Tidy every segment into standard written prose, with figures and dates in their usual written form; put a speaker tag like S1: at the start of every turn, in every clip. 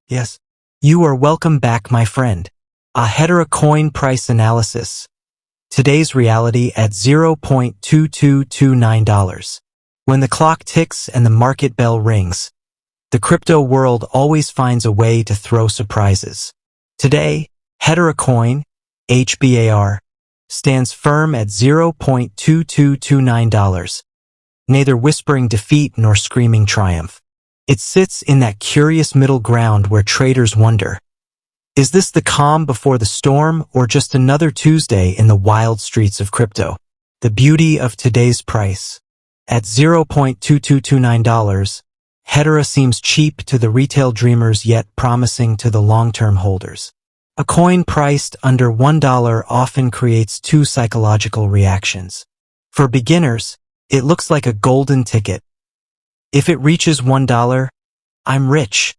S1: Yes. You are welcome back, my friend. A Hedera coin price analysis. Today's reality at $0.2229. When the clock ticks and the market bell rings, the crypto world always finds a way to throw surprises. Today, Hedera coin, HBAR, stands firm at $0.2229, neither whispering defeat nor screaming triumph. It sits in that curious middle ground where traders wonder, is this the calm before the storm or just another Tuesday in the wild streets of crypto? The beauty of today's price. At $0.2229, Hedera seems cheap to the retail dreamers yet promising to the long-term holders. A coin priced under $1 often creates two psychological reactions. For beginners, it looks like a golden ticket. If it reaches $1, I'm rich.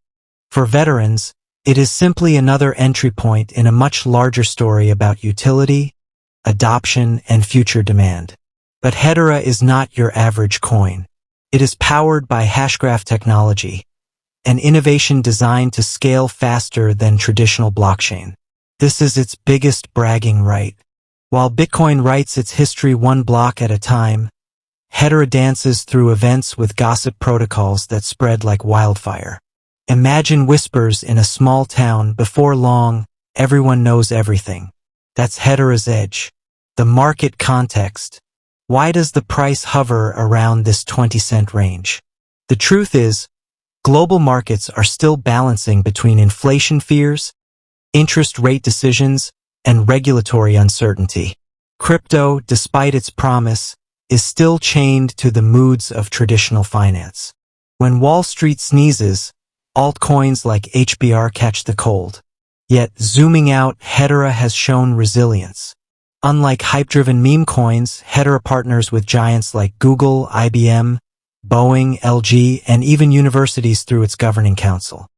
S1: For veterans, it is simply another entry point in a much larger story about utility, adoption, and future demand. But Hedera is not your average coin. It is powered by hashgraph technology, an innovation designed to scale faster than traditional blockchain. This is its biggest bragging right. While Bitcoin writes its history one block at a time, Hedera dances through events with gossip protocols that spread like wildfire. Imagine whispers in a small town. Before long, everyone knows everything. That's Hedera's edge. The market context. Why does the price hover around this 20-cent range? The truth is, global markets are still balancing between inflation fears, interest rate decisions, and regulatory uncertainty. Crypto, despite its promise, is still chained to the moods of traditional finance. When Wall Street sneezes, altcoins like HBR catch the cold. Yet, zooming out, Hedera has shown resilience. Unlike hype-driven meme coins, Hedera partners with giants like Google, IBM, Boeing, LG, and even universities through its governing council.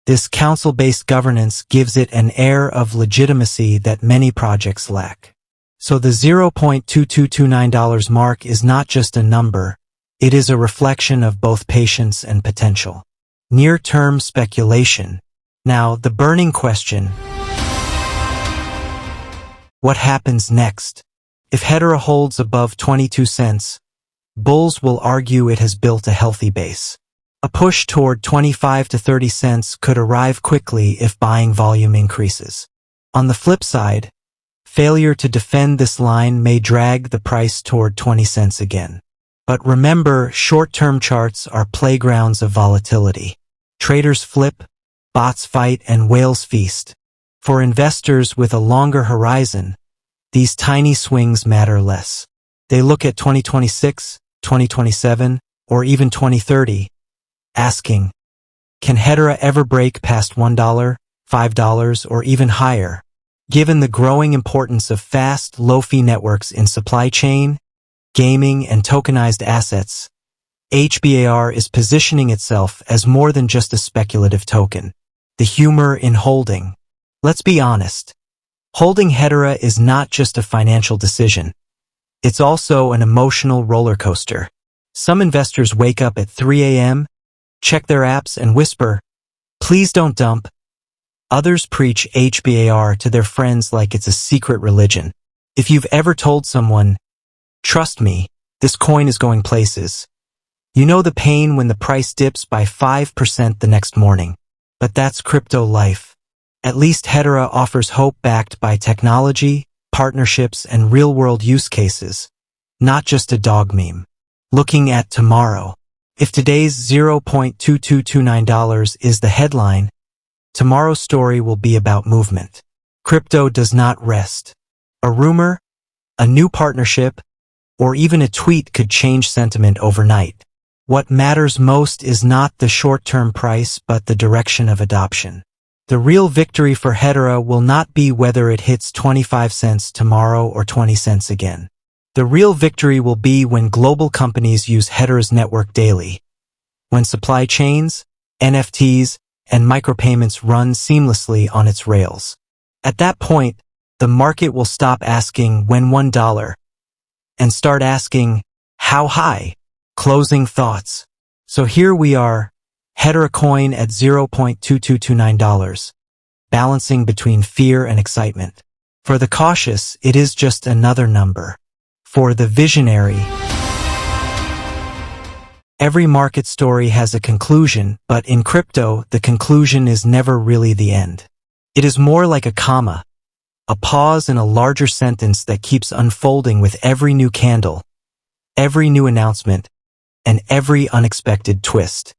S1: This council-based governance gives it an air of legitimacy that many projects lack. So the $0.2229 mark is not just a number, it is a reflection of both patience and potential. Near-term speculation. Now, the burning question. What happens next? If Hedera holds above 22 cents, bulls will argue it has built a healthy base. A push toward 25 to 30 cents could arrive quickly if buying volume increases. On the flip side, failure to defend this line may drag the price toward 20 cents again. But remember, short-term charts are playgrounds of volatility. Traders flip, bots fight, and whales feast. For investors with a longer horizon, these tiny swings matter less. They look at 2026, 2027, or even 2030, asking, can Hedera ever break past $1, $5, or even higher? Given the growing importance of fast, low-fee networks in supply chain, gaming, and tokenized assets, HBAR is positioning itself as more than just a speculative token. The humor in holding. Let's be honest. Holding Hedera is not just a financial decision. It's also an emotional roller coaster. Some investors wake up at 3 a.m., check their apps, and whisper, please don't dump. Others preach HBAR to their friends like it's a secret religion. If you've ever told someone, trust me, this coin is going places, you know the pain when the price dips by 5% the next morning. But that's crypto life. At least Hedera offers hope backed by technology, partnerships, and real-world use cases, not just a dog meme. Looking at tomorrow. If today's $0.2229 is the headline, tomorrow's story will be about movement. Crypto does not rest. A rumor, a new partnership, or even a tweet could change sentiment overnight. What matters most is not the short-term price but the direction of adoption. The real victory for Hedera will not be whether it hits 25 cents tomorrow or 20 cents again. The real victory will be when global companies use Hedera's network daily, when supply chains, NFTs, and micropayments run seamlessly on its rails. At that point, the market will stop asking when $1 and start asking how high. Closing thoughts. So here we are, Hedera coin at $0.2229, balancing between fear and excitement. For the cautious, it is just another number. For the visionary, every market story has a conclusion, but in crypto, the conclusion is never really the end. It is more like a comma, a pause in a larger sentence that keeps unfolding with every new candle, every new announcement, and every unexpected twist.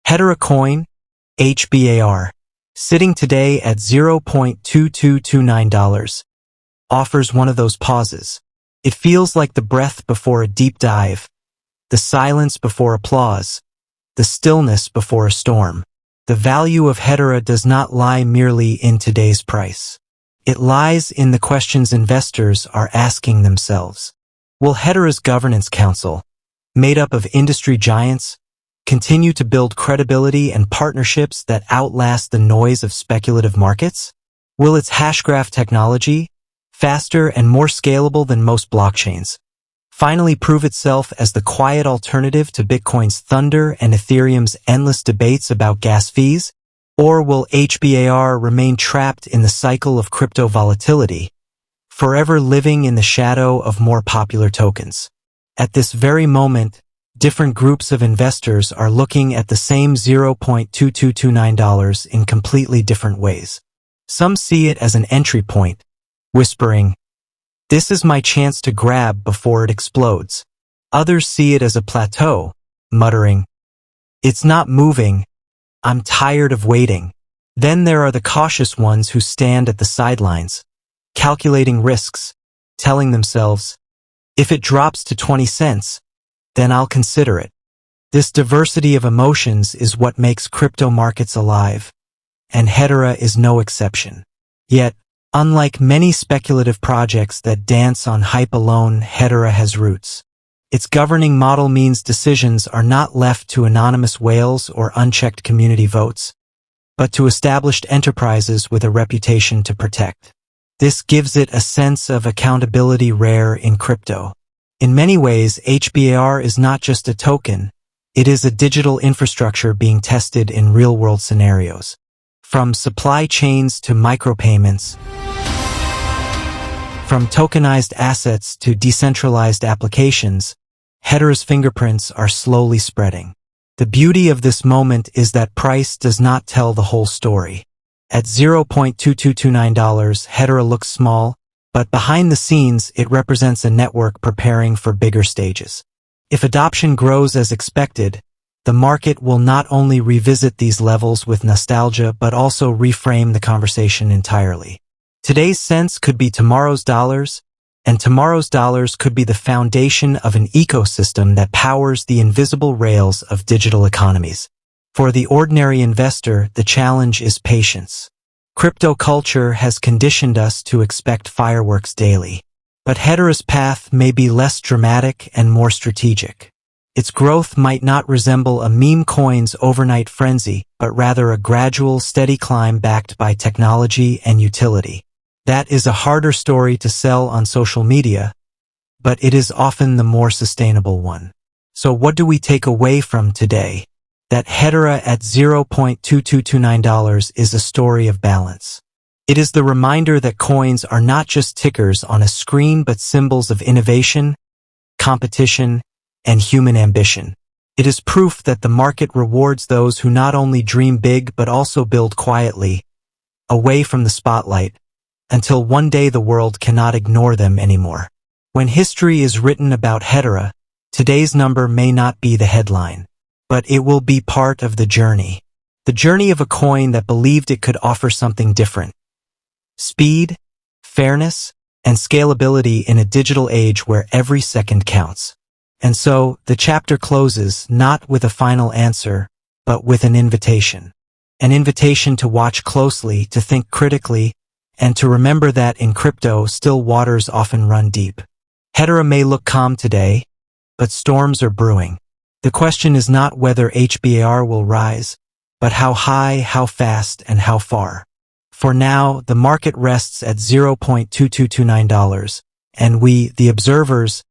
S1: Hedera coin, HBAR, sitting today at $0.2229, offers one of those pauses. It feels like the breath before a deep dive, the silence before applause, the stillness before a storm. The value of Hedera does not lie merely in today's price. It lies in the questions investors are asking themselves. Will Hedera's governance council, made up of industry giants, continue to build credibility and partnerships that outlast the noise of speculative markets? Will its hashgraph technology, faster and more scalable than most blockchains, finally prove itself as the quiet alternative to Bitcoin's thunder and Ethereum's endless debates about gas fees? Or will HBAR remain trapped in the cycle of crypto volatility, forever living in the shadow of more popular tokens? At this very moment, different groups of investors are looking at the same $0.2229 in completely different ways. Some see it as an entry point, whispering, "This is my chance to grab before it explodes." Others see it as a plateau, muttering, "It's not moving. I'm tired of waiting." Then there are the cautious ones who stand at the sidelines, calculating risks, telling themselves, "If it drops to 20 cents, then I'll consider it." This diversity of emotions is what makes crypto markets alive, and Hedera is no exception. Yet, unlike many speculative projects that dance on hype alone, Hedera has roots. Its governing model means decisions are not left to anonymous whales or unchecked community votes, but to established enterprises with a reputation to protect. This gives it a sense of accountability rare in crypto. In many ways, HBAR is not just a token, it is a digital infrastructure being tested in real-world scenarios. From supply chains to micropayments, from tokenized assets to decentralized applications, Hedera's fingerprints are slowly spreading. The beauty of this moment is that price does not tell the whole story. At $0.2229, Hedera looks small, but behind the scenes it represents a network preparing for bigger stages. If adoption grows as expected, the market will not only revisit these levels with nostalgia but also reframe the conversation entirely. Today's cents could be tomorrow's dollars, and tomorrow's dollars could be the foundation of an ecosystem that powers the invisible rails of digital economies. For the ordinary investor, the challenge is patience. Crypto culture has conditioned us to expect fireworks daily. But Hedera's path may be less dramatic and more strategic. Its growth might not resemble a meme coin's overnight frenzy, but rather a gradual, steady climb backed by technology and utility. That is a harder story to sell on social media, but it is often the more sustainable one. So what do we take away from today? That Hedera at $0.2229 is a story of balance. It is the reminder that coins are not just tickers on a screen but symbols of innovation, competition, and human ambition. It is proof that the market rewards those who not only dream big but also build quietly, away from the spotlight, until one day the world cannot ignore them anymore. When history is written about Hedera, today's number may not be the headline, but it will be part of the journey. The journey of a coin that believed it could offer something different. Speed, fairness, and scalability in a digital age where every second counts. And so, the chapter closes not with a final answer, but with an invitation. An invitation to watch closely, to think critically, and to remember that in crypto, still waters often run deep. Hedera may look calm today, but storms are brewing. The question is not whether HBAR will rise, but how high, how fast, and how far. For now, the market rests at $0.2229, and we, the observers,